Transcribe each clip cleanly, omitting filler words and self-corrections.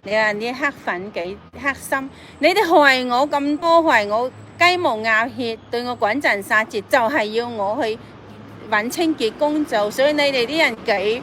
你話啲黑粉幾黑心，你哋害我咁多，害我雞毛鴨血，對我滾陣殺絕，就係要我去揾清潔工做，所以你哋啲人幾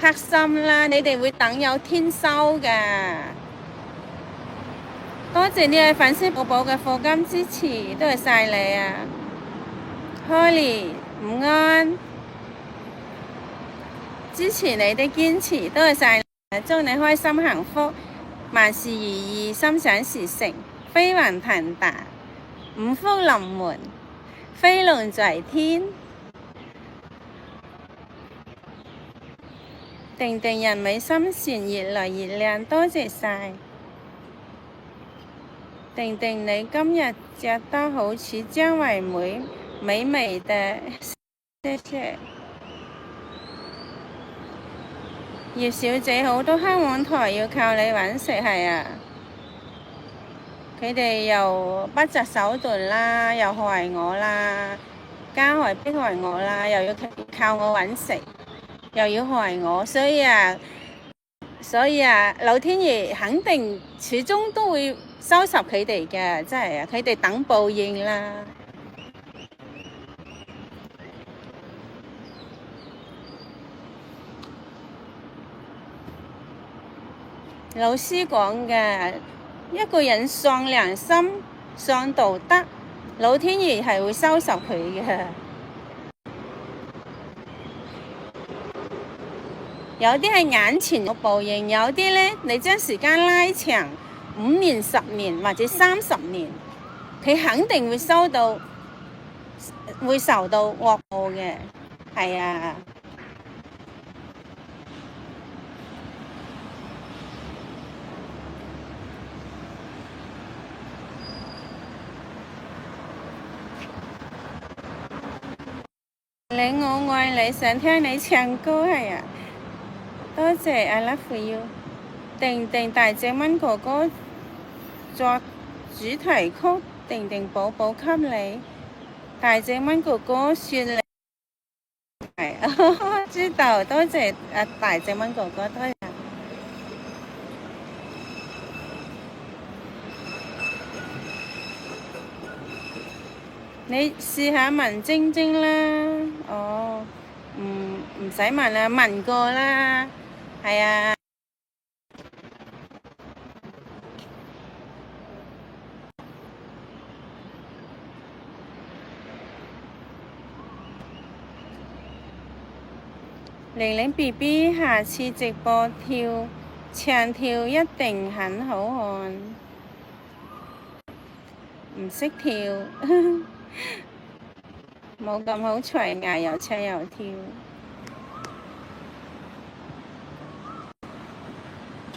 黑心啦，你哋會等有天收㗎。多謝呢位粉絲寶寶嘅課金支持，多謝晒你啊 Holly 午安，支持你的堅持，多謝晒你，祝你開心幸福，萬事如意，心想事成，飛黃騰達，五福臨門，飛龍在天。定定人美心善，越來越靚，多謝晒。定定你今日着得好似張惠妹，美美的，謝謝。葉小姐，好多黑網台要靠你揾食，係啊，佢哋又不擇手段啦，又害我啦，加害迫害我啦，又要靠我揾食，又要害我，所以啊，老天爺肯定始終都會收拾佢哋嘅，真係啊，佢哋等報應啦。老師講嘅，一個人喪良心、喪道德，老天爺係會收拾佢嘅。有啲係眼前嘅報應，有啲呢，你將時間拉長5年、10年或者30年，佢肯定會受到惡報嘅，係啊。你我愛你，想聽你唱歌，係啊，多謝 I love you。定定大隻蚊哥哥作主題曲，定定寶寶給你。大隻蚊哥哥算你係，知道，多謝大隻蚊哥哥，多謝。你試下問晶晶啦，哦，唔使問啦，問過啦，係啊。玲玲 BB 下次直播唱跳一定很好看，唔識跳。冇咁好才藝，又唱又跳。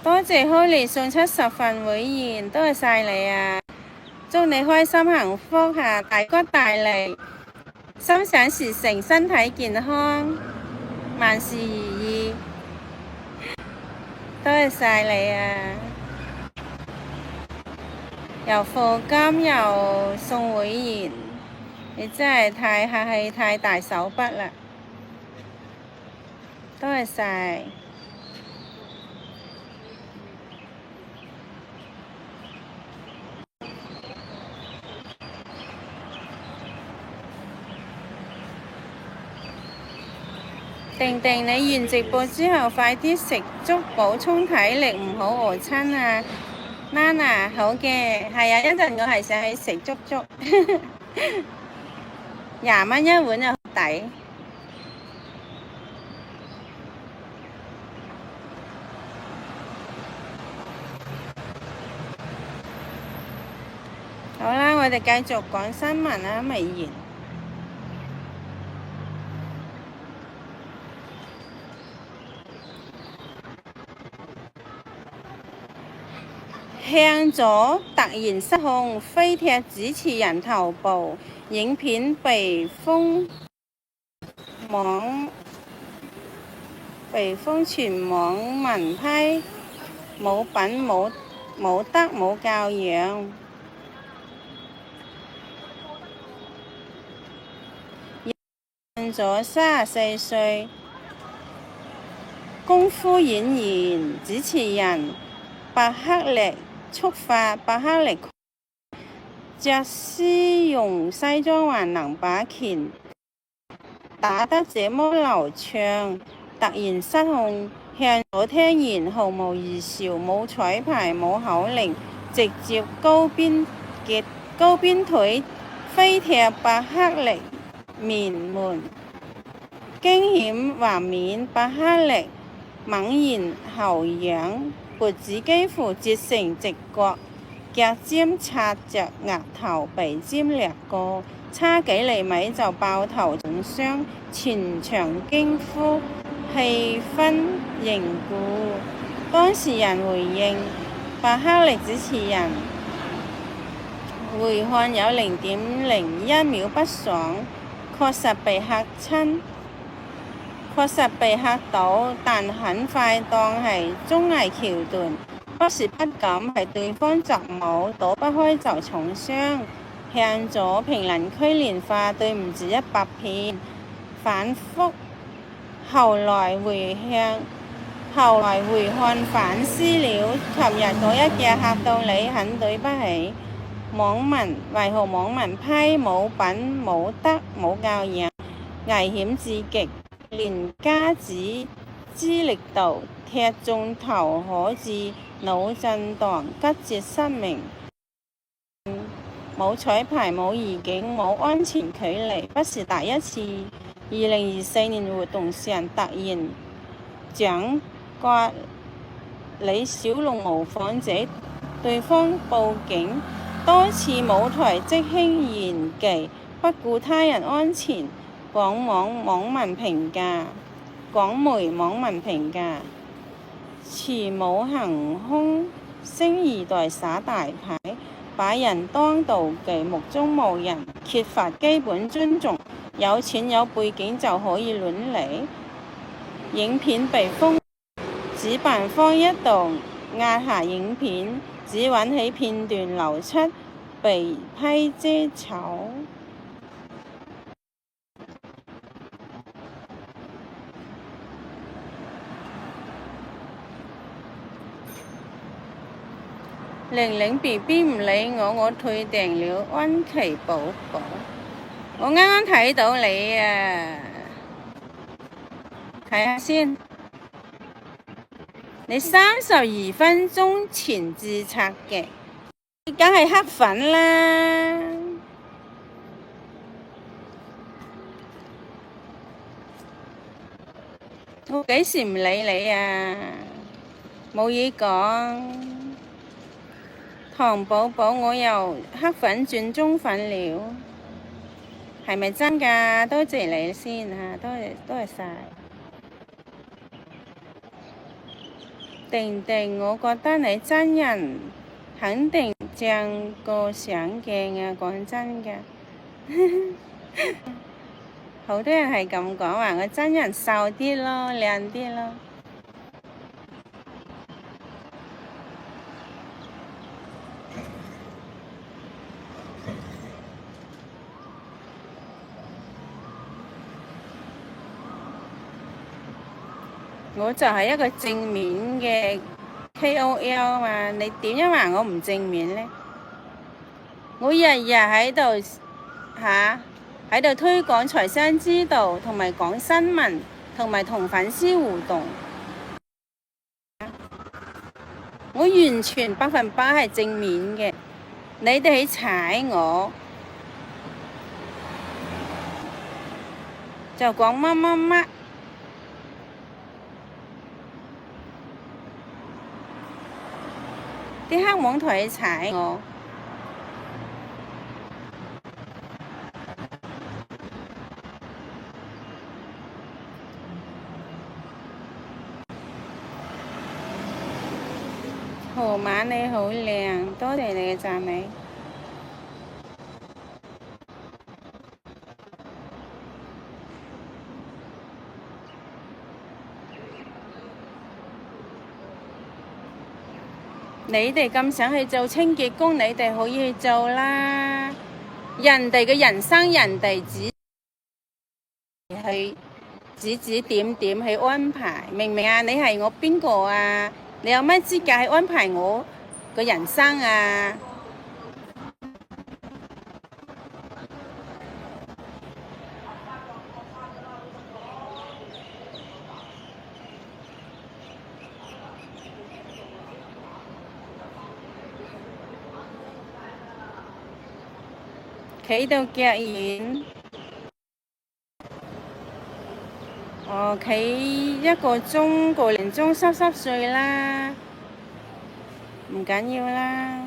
多謝 Holly 送70份會員，多謝晒你啊！祝你開心幸福下，大吉大利，心想事成，身體健康，萬事如意。多謝晒你啊！又課金又送會員。你真係太客氣，太大手筆啦！多謝晒。定定，你完直播之後快啲食粥補充體力，唔好餓親啊！Nana，好嘅，係啊，一陣我係想去食粥粥。20蚊一碗就好抵。好啦，我哋繼續講新聞啦，未完。向左突然失控，飛踢主持人頭部，影片被封全網民批冇品冇德冇教養。認咗34歲功夫演員主持人伯克力觸發伯克力。隻絲絨西裝還能把拳打得這麼流暢，突然失控，向左聽完毫無預兆，冇彩排冇口令，直接高邊腿飛踢伯克力面門，驚險畫面，伯克力猛然後仰，脖子幾乎折成直角，腳尖擦着額頭，鼻尖掠過，差幾厘米就爆頭重傷，全場驚呼，氣氛凝固。當事人回應，伯克力主持人回看有0.01秒不爽，確實被嚇到，但很快當係綜藝橋段，不是不敢，係對方習武，躲不開就重傷。向左評論區連發對唔住100遍，反覆。後來回看反思了，琴日嗰一腳嚇到你，很對不起。為何網民批冇品冇德冇教養，危險至極，連家指之力度踢中頭可致腦震盪急折失明，冇彩排冇預警冇安全距離，不是第一次。2024年活動上突然掌摑李小龍模仿者對方報警，多次舞台即興演技，不顧他人安全。廣媒網民評價，慈母行兇，星二代耍大牌，把人當妒忌，目中無人，缺乏基本尊重，有錢有背景就可以亂嚟。影片被封，主辦方一度壓下影片，只允許片段流出，被批遮醜。玲 BB 唔理我，我退訂了安琪寶寶。我啱啱睇到你啊，睇下先。你32分鐘前註冊嘅，梗係黑粉啦。我幾時唔理你啊？冇嘢講。唐寶寶，我由黑粉轉中粉了，係咪真㗎？多謝你先嚇，多謝晒。定，我覺得你真人肯定正過相鏡啊！講真㗎，好多人係咁講話，我真人瘦啲咯，靚啲咯。我就係一個正面嘅 KOL 嘛，你點樣話我唔正面呢？我日日喺度喺度推廣財商之道，同埋講新聞，同埋同粉絲互動。我完全100%係正面嘅，你哋去踩我，就講乜乜乜。啲黑網台去踩我，河馬你好靚，多謝你嘅讚美。你哋咁想去做清潔工，你哋可以去做啦。人哋嘅人生，人哋指點去安排，明唔明啊？你係我邊個啊？你有乜資格去安排我嘅人生啊？企到腳軟，企1個鐘、個零鐘濕碎啦，唔緊要啦。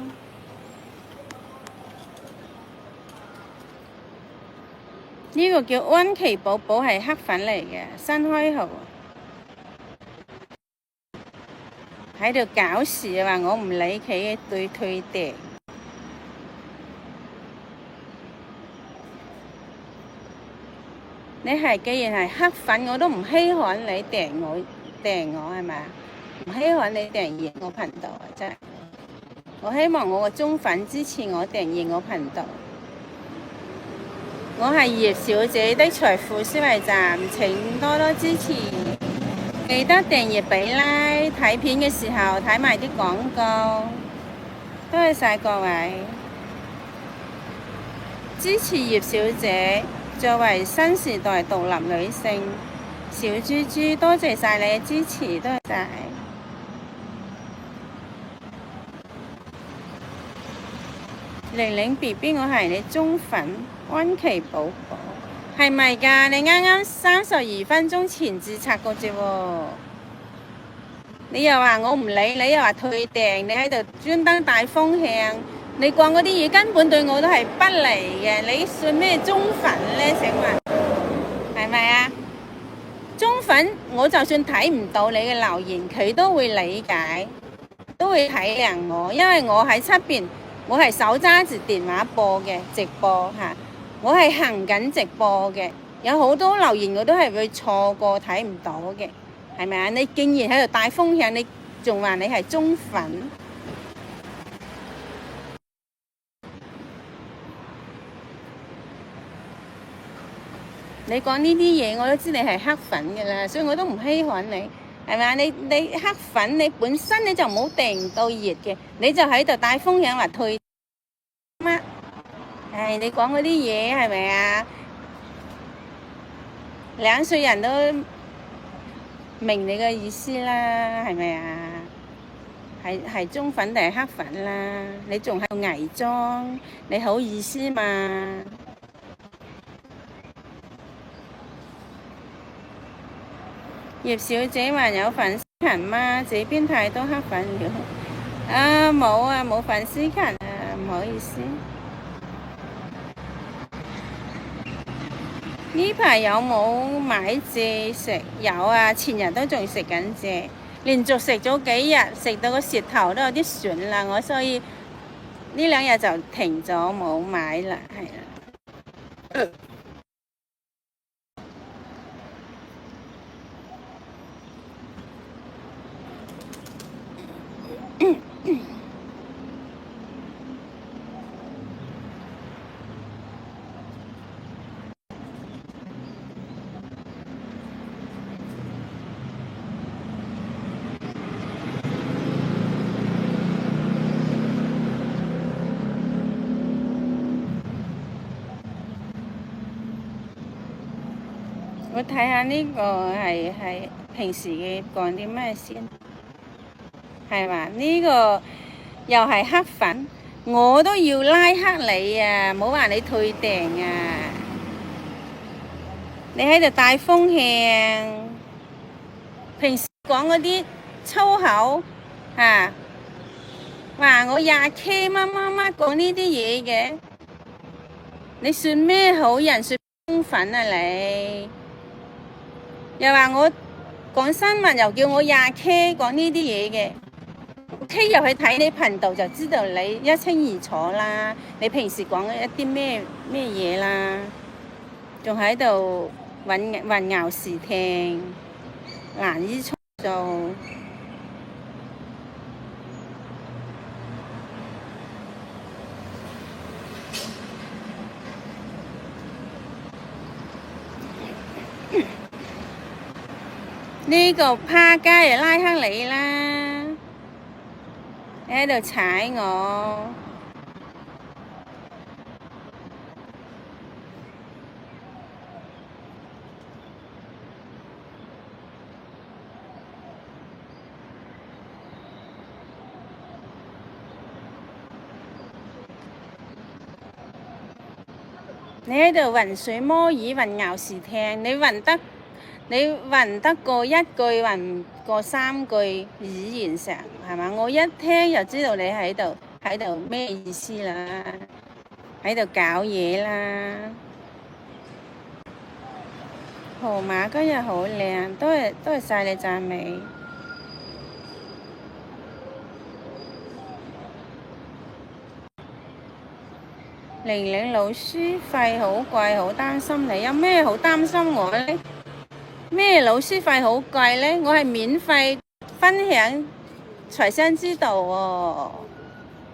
呢個叫安琪寶寶，係黑粉嚟嘅，新開號。喺度搞事話我唔理佢對退訂。你係既然係黑粉，我都唔稀罕你訂我係咪啊？唔稀罕你訂閱我頻道啊！真係，我希望我個忠粉支持我訂閱我頻道。我係葉小姐的財富思維站，請多多支持，記得訂閱俾like，睇片嘅時候睇埋啲廣告，多謝晒各位支持葉小姐。作為新時代獨立女性，小豬豬多謝晒你嘅支持，多謝晒。玲玲 BB， 我係你忠粉，安琪寶寶，係咪㗎？你啱啱32分鐘前註冊過啫喎，你又話我唔理，你又話退訂，你喺度專登帶風向。你講嗰啲嘢根本對我都係不利嘅，你算咩忠粉呢？請問係咪啊？忠粉我就算睇唔到你嘅留言，佢都會理解，都會體諒我，因為我喺出邊，我係手揸住電話播嘅直播嚇，我係行緊直播嘅，有好多留言我都係會錯過睇唔到嘅，係咪啊？你竟然喺度帶風向，你仲話你係忠粉？你講呢啲嘢我都知你係黑粉㗎啦，所以我都唔稀罕你，係咪啊？你黑粉，你本身你就冇訂到熱嘅，你就喺度帶風向話退乜？唉，你講嗰啲嘢係咪啊？2歲人都明你嘅意思啦，係咪啊？係忠粉定係黑粉啦？你仲喺度偽裝，你好意思嘛？葉小姐還有粉絲群嗎？這邊太多黑粉了。冇啊，冇粉絲群啊，唔好意思。呢排有冇買蔗食？有啊，前日都仲食緊蔗，連續食咗幾日，食到個舌頭都有啲損啦，我所以呢2日就停咗冇買啦，係啦。我睇下呢個係平時嘅講啲咩先，係嘛？呢個又係黑粉，我都要拉黑你啊！唔好話你退訂啊！你喺度帶風向，平時講嗰啲粗口啊，話我20K 乜乜乜講呢啲嘢嘅，你算咩好人？算忠粉啊你？又話我講新聞，又叫我20K 講呢啲嘢嘅，K 入去睇你頻道就知道你一清二楚啦。你平時講一啲咩嘢啦，仲喺度混淆視聽，難以創造。呢個趴街就拉黑你啦！你喺度踩我。你喺度雲水摸魚混淆視聽，你混得過一句，混唔過三句語言上，係嘛？我一聽就知道你喺度咩意思啦，喺度搞嘢啦。河馬今日好靚，多謝晒你讚美。玲玲老師費好貴，好擔心你。有咩好擔心我呢？咩老師費好貴呢？我係免費分享財商之道喎，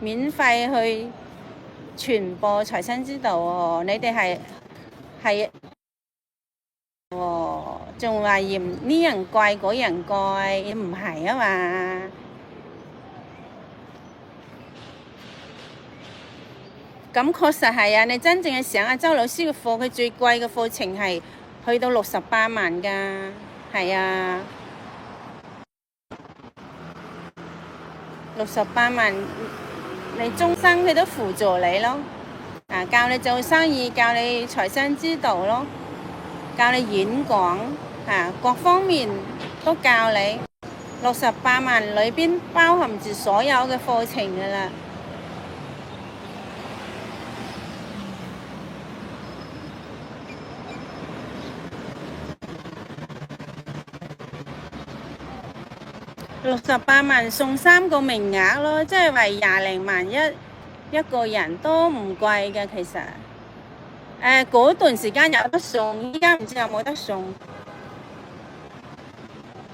免費去傳播財商之道喎。你哋係喎，仲話嫌呢人貴嗰人貴，唔係啊嘛？咁確實係啊！你真正係上阿周老師嘅課，佢最貴嘅課程係去到68萬㗎，係啊，68萬，你終生佢都輔助你咯，教你做生意，教你財商之道咯，教你演講，各方面都教你。68萬裏邊包含住所有嘅課程㗎啦。68萬送3個名額咯，即係話20零萬一個人都唔貴嘅，其實。嗰段時間有得送，依家唔知有冇得送。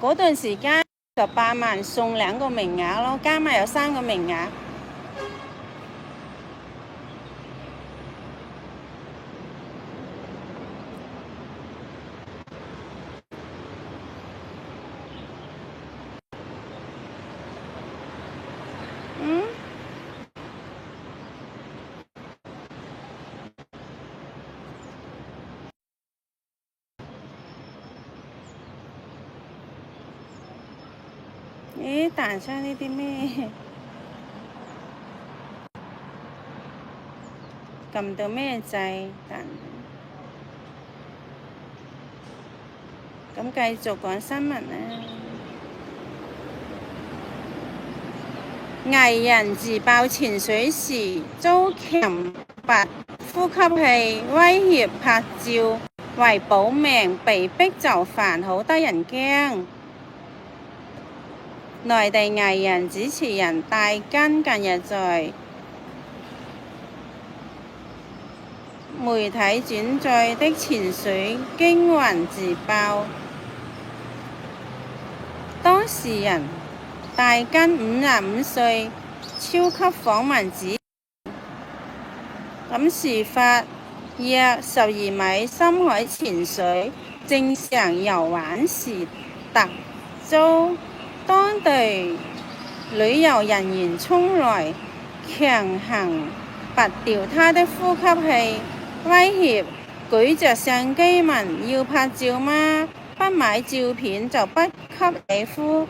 嗰段時間18萬送2個名額咯，加埋有3個名額。咦，彈出呢啲咩？撳到咩掣？咁繼續講新聞啦。藝人自爆潛水時遭強拔呼吸器威脅拍照，為保命被逼就範，好得人驚。內地藝人主持人戴根近日在媒體轉載的潛水驚魂自爆，當事人戴根55歲，超級訪問指咁事發約12米深海潛水，正常遊玩時突遭當地旅遊人員衝來強行拔掉他的呼吸器，威脅舉着相機問要拍照嗎？不買照片就不給你呼。